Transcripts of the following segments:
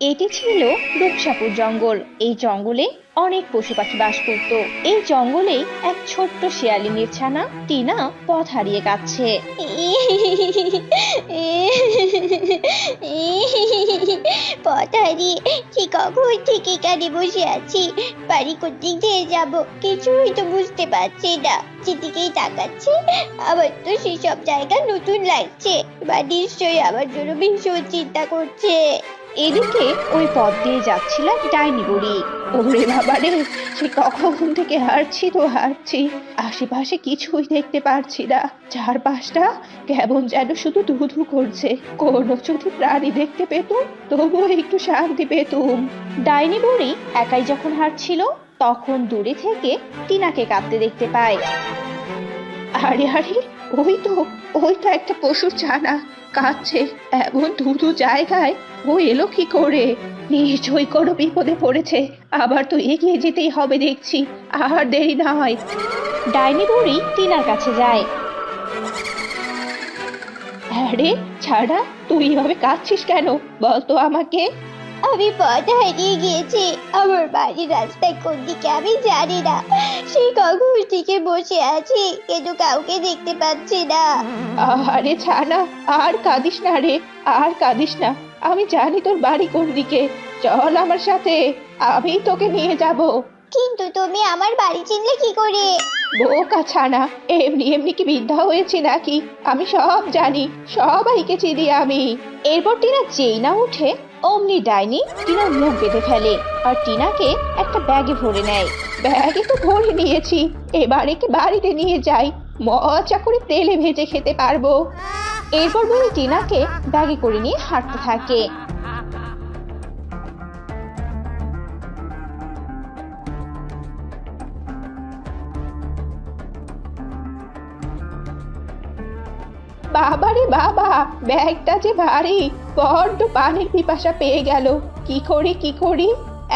এটি ছিল রূপসাপুর জঙ্গল। এই জঙ্গলে অনেক পশু পাখি বাস করত। এই জঙ্গলে এক ছোট্ট শেয়ালিনীর ছানা টিনা পথ হারিয়ে কাঁদছে। পথ হারিয়ে সে কখন থেকে এখানে বসে আছি, বাড়ি কোথেকে দিয়ে যাবো কিছুই তো বুঝতে পারছি না। যেদিকেই তাকাচ্ছি আমার তো সেসব জায়গা নতুন লাগছে, বা নিশ্চয়ই আমার জন্য ভীষণ চিন্তা করছে। এদিকে ওই পথ দিয়ে যাচ্ছিল এক ডাইনি বুড়ি। ওরে বাবারে, সে কখন থেকে হাঁটছি আশেপাশে কিছুই দেখতে পারছি না। চারপাশটা কেমন যেন শুধু ধু ধু করছে। কোনো যদি প্রাণী দেখতে পেতুম তবুও একটু শান্তি পেতুম। ডাইনি বুড়ি একাই যখন হাঁটছিল তখন দূরে থেকে টিনাকে কাঁদতে দেখতে পায়। আরে আরে, ওই তো একটা পশুর ছানা কাঁদছে। এমন ধুধু জায়গায় ও এলো কি করে? নিশ্চয়ই কোনো বিপদে পড়েছে। আবার তো এগিয়ে যেতেই হবে দেখছি, আর দেরি নয়। ডাইনি বুড়ি টিনার কাছে যায়। আরে ছাড়া, তুই এভাবে কাঁদছিস কেন বলতো আমাকে? আমি পথ হারিয়ে গিয়েছি, আমার বাড়ির রাস্তায় কোন দিকে আমি জানি না। সেই কখন থেকে বসে আছি কিন্তু কাউকে দেখতে পাচ্ছি না। আরে ছানা, আর কাঁদিস না রে, আর কাঁদিস না। আমি জানি তোর বাড়ি কোন দিকে। চল আমার সাথে, আমি তোকে নিয়ে যাব। কিন্তু তুমি আমার বাড়ি চিনলে কি করে? বোকা ছানা, এমনি এমনি কি বিদ্যা হয়েছে নাকি? আমি সব জানি, সবাইকে চিনি আমি। এরপর টিনা যেই না উঠে অমনি ডাইনি টিনার মুখ বেঁধে ফেলে আর টিনাকে একটা ব্যাগে ভরে নেয়। ব্যাগে তো ভরে নিয়েছি, এবার একে বাড়িতে নিয়ে যাই, মজা করে তেলে ভেজে খেতে পারবো। এরপর বুড়ি টিনাকে ব্যাগে করে নিয়ে হাঁটতে থাকে। বাবারে বাবা, ব্যাগটা যে ভারী, বড্ড পানির পিপাসা পেয়ে গেল। কি করি?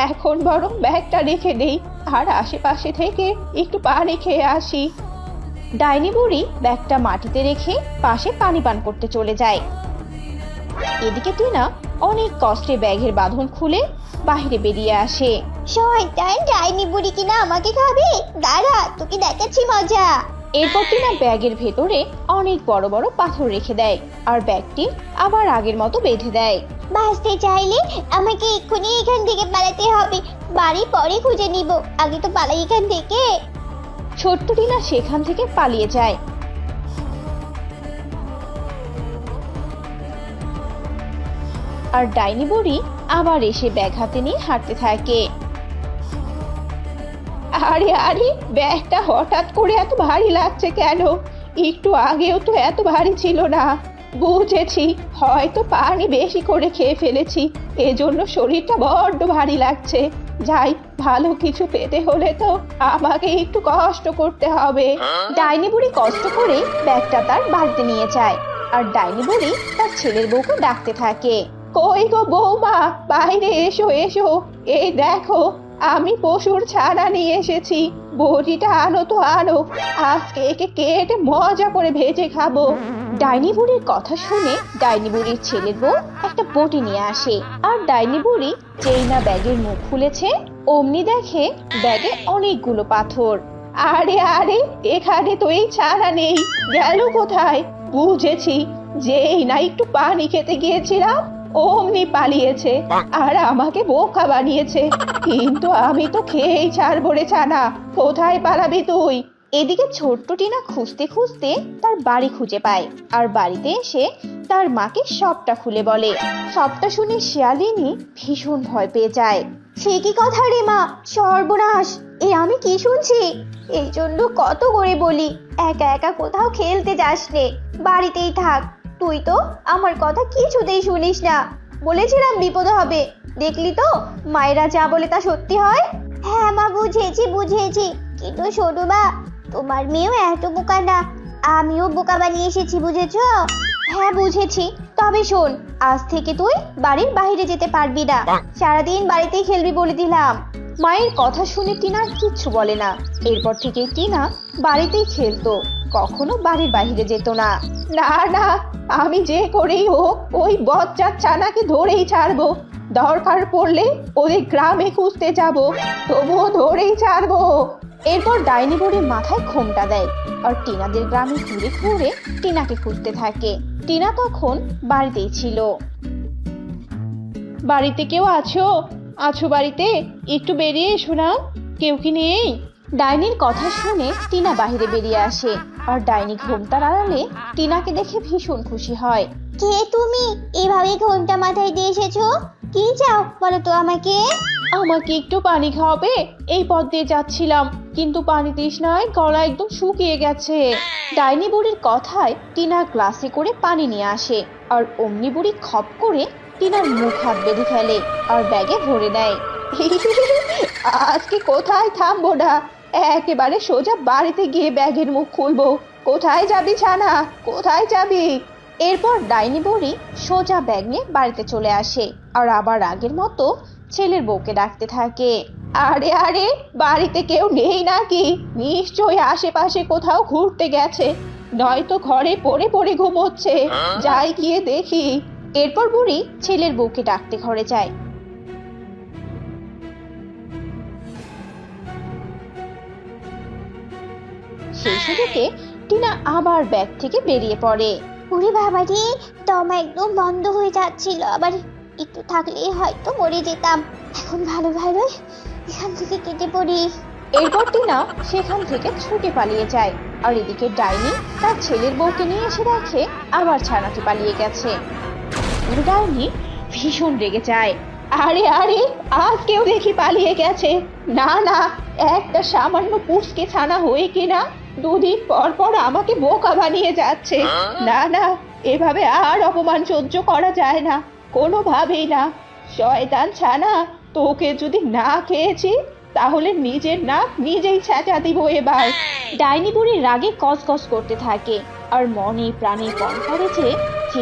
এখন বরং ব্যাগটা রেখে দেই আর আশেপাশে থেকে একটু পানি খেয়ে আসি। ডাইনি বুড়ি ব্যাগটা মাটিতে রেখে পাশে পানি পান করতে চলে যায়। এদিকে টিনা অনেক কষ্টে ব্যাগের বাঁধন খুলে বাইরে বেরিয়ে আসে। শয়তান ডাইনি বুড়ি কিনা আমাকে খাবে, দাঁড়া তোকে দেখাচ্ছি মজা। এরপর টিনা ব্যাগের ভেতরে অনেক বড় বড় পাথর রেখে দেয় আর ব্যাগটি আবার আগের মতো বেঁধে দেয়। বাঁচতে চাইলে আমাকে এক্ষুনি এখান থেকে পালাতে হবে, বাড়ি পরে খুঁজে নিব, আগে তো পালাই এখান থেকে। ছোট্ট টিনা সেখান থেকে পালিয়ে যায়। আর ডাইনি বুড়ি আবার এসে ব্যাগ হাতে নিয়ে হাঁটতে থাকে। আরে আরে, ব্যাগটা হঠাৎ করে এত ভারী লাগছে কেন? একটু আগেও তো এত ভারী ছিল না। বুঝেছি, হয়তো পানি বেশি করে খেয়ে ফেলেছি, এজন্য শরীরটা বড্ড ভারী লাগছে। যাই, ভালো কিছু পেতে হলে তো আমাকে একটু কষ্ট করতে হবে। ডাইনি বুড়ি কষ্ট করে ব্যাগটা তার বাড়িতে নিয়ে যায় আর ডাইনি বুড়ি তার ছেলের বউকে ডাকতে থাকে। কই গো বৌমা, বাইরে এসো এসো, এই দেখো আমি পশুর ছানা নিয়ে এসেছি। বড়িটা আনো তো আনো, আজকে একে কেটে মজা করে ভেজে খাবো। ডাইনি বুড়ির কথা শুনে ডাইনি বুড়ির ছেলের বউ একটা বটি নিয়ে আসে আর ডাইনি বুড়ি যেই না ব্যাগের মুখ খুলেছে অমনি দেখে ব্যাগে অনেকগুলো পাথর। আরে আরে, এখানে তো এই ছানা নেই, গেল কোথায়? বুঝেছি, যেই না একটু পানি খেতে গিয়েছিলাম অমনি পালিয়েছে আর আমাকে বোকা বানিয়েছে। কিন্তু আমি তো খেয়েই ছাড়বো রে ছানা, কোথায় পালাবি তুই? এদিকে ছোট্ট টিনা খুঁজতে খুঁজতে তার বাড়ি খুঁজে পায় আর বাড়িতে এসে তার মাকে সবটা খুলে বলে। সবটা শুনে শিয়ালিনী ভীষণ ভয় পেয়ে যায়। সে কি কথা রে মা, সর্বনাশ! এ আমি কি শুনছি? এই জন্য কত করে বলি একা একা কোথাও খেলতে যাস নে, বাড়িতেই থাক। তুই তো আমার কথা কিছুতেই শুনিস না। বলেছিলাম বিপদ হবে, দেখলি তো মায়েরা যা বলে তা সত্যি হয়। হ্যাঁ মা, বুঝেছি, কিন্তু শোনো মা, তোমার মেয়েও এত বোকা না, আমিও বোকা বানিয়ে এসেছি, বুঝেছো? হ্যাঁ বুঝেছি, তবে শোন, আজ থেকে তুই বাড়ির বাইরে যেতে পারবি না, সারাদিন বাড়িতেই খেলবি বলে দিলাম। মায়ের কথা শুনে টিনা কিচ্ছু বলে না। এরপর থেকে টিনা বাড়িতেই খেলতো, কখনো বাড়ির বাইরে যেত না। না না, আমি যে করেই হোক ওই বজ্জাত ছানাকে ধরেই ছাড়বো। দরকার পড়লে ওদের গ্রামে খুঁজতে যাব, তবুও ধরেই ছাড়বো। এরপর ডাইনি বুড়ি মাথায় ঘোমটা দেয় আর টিনাদের গ্রামে ঘুরে ঘুরে টিনাকে খুঁজতে থাকে। টিনা তখন বাড়িতেই ছিল। বাড়িতে কেউ আছো? আছো বাড়িতে? একটু বেরিয়ে এসো না, কেউ কি নেই? ডাইনির কথা শুনে টিনা বাইরে বেরিয়ে আসে আর ডাইনি ঘোমটার আড়ালে টিনাকে দেখে ভীষণ খুশি হয়। কে তুমি? এভাবে ঘোমটা মাথায় দিয়ে এসেছো? কি চাও বলো তো আমাকে। আমাকে একটু পানি খাওয়াবে? এই পথ দিয়ে যাচ্ছিলাম, কিন্তু পানি তৃষ্ণায় গলা একদম শুকিয়ে গেছে। ডাইনি বুড়ির কথায় টিনা গ্লাসে করে পানি নিয়ে আসে আর অমনি বুড়ি খপ করে টিনার মুখ হাত বেঁধে ফেলে আর ব্যাগে ভরে নেয়। আজকে কোথায় থামবো না, একেবারে সোজা বাড়িতে গিয়ে ব্যাগের মুখ খুলবো। কোথায় যাবি ছানা, কোথায় যাবি? এরপর ডাইনি বুড়ি সোজা ব্যাগ নিয়ে বাড়িতে চলে আসে আর আবার আগের মতো ছেলের বউকে ডাকতে থাকে। আরে আরে, বাড়িতে কেউ নেই নাকি? নিশ্চয়ই আশেপাশে কোথাও ঘুরতে গেছে, নয়তো ঘরে পড়ে পড়ে ঘুমোচ্ছে। যাই গিয়ে দেখি। এরপর বুড়ি ছেলের বউকে ডাকতে ঘরে যায়। সেই সুযোগে টিনা আবার ব্যাগ থেকে বেরিয়ে পড়ে। ওরে বাবারে, দম একদম বন্ধ হয়ে যাচ্ছিল, আবার একটু থাকলেই হয়তো মরে যেতাম। এখন ভালো ভালো এখান থেকে কেটে পড়ি। এরপর টিনা সেখান থেকে ছুটে পালিয়ে যায় আর এদিকে ডাইনি তার ছেলের বউকে নিয়ে এসে দেখে আবার ছানাটি পালিয়ে গেছে। ডাইনি ভীষণ রেগে যায়। আরে আরে, আজ কেউ দেখি পালিয়ে গেছে। না না, একটা সামান্য পুচকে ছানা হয়ে কিনা দুদিন পর পর আমাকে বোকা বানিয়ে যাচ্ছে। না না, এভাবে আর অপমান সহ্য করা যায় না, কোনোভাবেই না। শয়তান ছানা, তোকে যদি না খেয়েছি তাহলে নিজের নাক নিজেই ছ্যাঁচা দিব এবার। ডাইনি বুড়ি রাগে কসকস করতে থাকে আর মনে প্রাণে পণ করে যে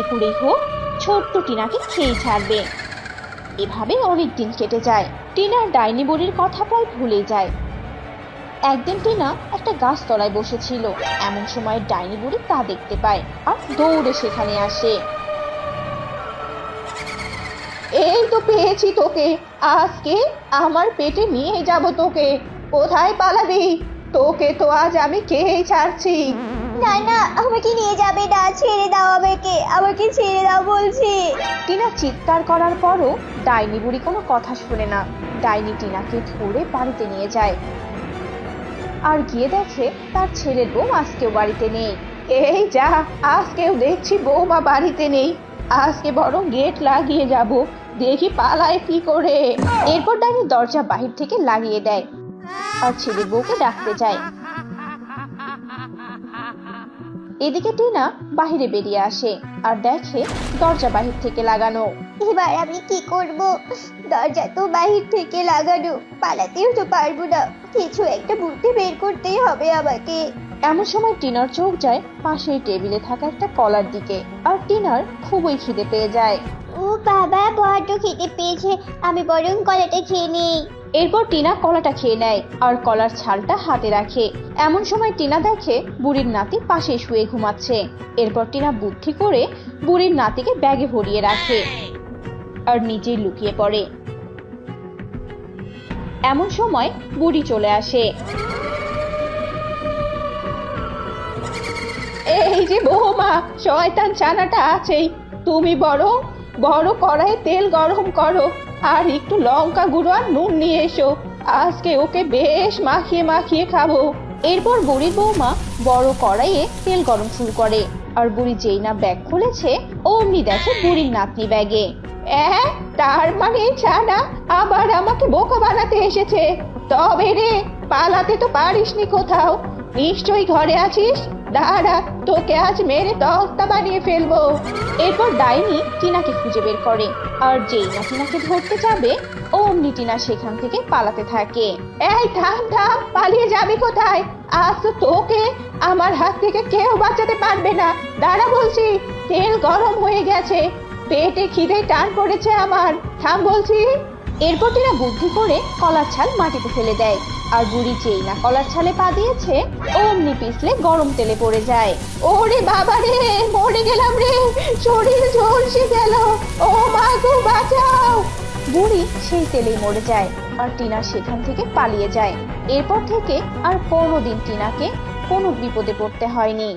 করেই হোক ছোট্ট টিনাকে খেয়ে ছাড়বে। এভাবে অনেক দিন কেটে যায়। টিনা ডাইনি বুড়ির কথা প্রায় ভুলে যায়। একদিন টিনা একটা গাছ তলায় বসেছিল, এমন সময় ডাইনি বুড়ি তা দেখতে পায় আর দৌড়ে সেখানে আসে। এই তো পেয়েছি তোকে, আজকে আমার পেটে নিয়ে যাব তোকে। কোথায় পালাবি? তোকে তো আজ আমি খেয়েই ছাড়ছি। না না, আমাকে নিয়ে যাবে না, ছেড়ে দাও আমাকে ছেড়ে দাও বলছি। টিনা চিৎকার করার পরও ডাইনি বুড়ি কোনো কথা শুনে না। ডাইনি টিনাকে ধরে বাড়িতে নিয়ে যায় আর গিয়ে দেখে তার ছেলের বউ আজকেও বাড়িতে নেই। এই যা, আজকেও দেখছি বৌমা বাড়িতে নেই। আজকে বরং গেট লাগিয়ে যাব, দেখি পালায় কি করে। এরপর ডাইনি দরজা বাহির থেকে লাগিয়ে দেয় আর ছেলের বউকে ডাকতে যায়। এদিকে টিনা বাহিরে বেরিয়ে আসে আর দেখে দরজা বাহির থেকে লাগানো। এবার আমি কি করব? দরজা তো বাহির থেকে লাগানো, পালাতেও তো পারবো না। কিছু একটা বুদ্ধি বের করতেই হবে আমাকে। এমন সময় টিনার চোখ যায় পাশেই টেবিলে থাকা একটা কলার দিকে আর টিনার খুবই খিদে পেয়ে যায়। ও বাবা, বড্ড খিদে পেয়েছে, আমি বরং কলাটা খেয়ে নেই। এরপর টিনা কলাটা খেয়ে নেয় আর কলার ছালটা হাতে রাখে। এমন সময় টিনা দেখে বুড়ির নাতি পাশে শুয়ে ঘুমাচ্ছে। এরপর টিনা বুদ্ধি করে বুড়ির নাতিকে ব্যাগে ভরিয়ে রাখে আর নিজেই লুকিয়ে পড়ে। এমন সময় বুড়ি চলে আসে। এই যে বৌমা, শয়তান ছানাটা আছেই, তুমি বরং বড় কড়াইয়ে তেল গরম করো আর একটু লঙ্কা গুঁড়ো আর নুন নিয়ে এসো। আজকে ওকে বেশ মাখিয়ে মাখিয়ে খাবো। এরপর বুড়ির বৌমা বড় কড়াইয়ে তেল গরম শুরু করে আর বুড়ি যেই না ব্যাগ খুলেছে অমনি দেখে বুড়ির নাতনি ব্যাগে। তার মানে ছানা আবার আমাকে বোকা বানাতে এসেছে। তবে রে, পালাতে তো পারিসনি কোথাও, নিশ্চয়ই ঘরে আছিস। দাঁড়া, তোকে আজ মেরে তক্তা বানিয়ে ফেলবো। এরপর ডাইনি টিনাকে খুঁজে বের করে আর যেই না টিনাকে ধরতে যাবে অমনি টিনা সেখান থেকে পালাতে থাকে। এই থাম থাম, পালিয়ে যাবি কোথায়? আজ তো তোকে আমার হাত থেকে কেউ বাঁচাতে পারবে না। দাঁড়া বলছি, তেল গরম হয়ে গেছে, পেটে খিদে টান পড়েছে আমার, থাম বলছি। এরপর টিনা বুদ্ধি করে কলার ছাল মাটিতে ফেলে দেয় আর বুড়ি যেই না কলার ছালে পা দিয়েছে অমনি পিছলে গরম তেলে পড়ে যায়। ওরে বাবা রে, মরে গেলাম রে, শরীর ঝলসে গেল। ও মা গো, বাঁচাও। বুড়ি সেই তেলেই মরে যায় আর টিনা সেখান থেকে পালিয়ে যায়। এরপর থেকে আর কোনোদিন টিনাকে কোনো বিপদে পড়তে হয়নি।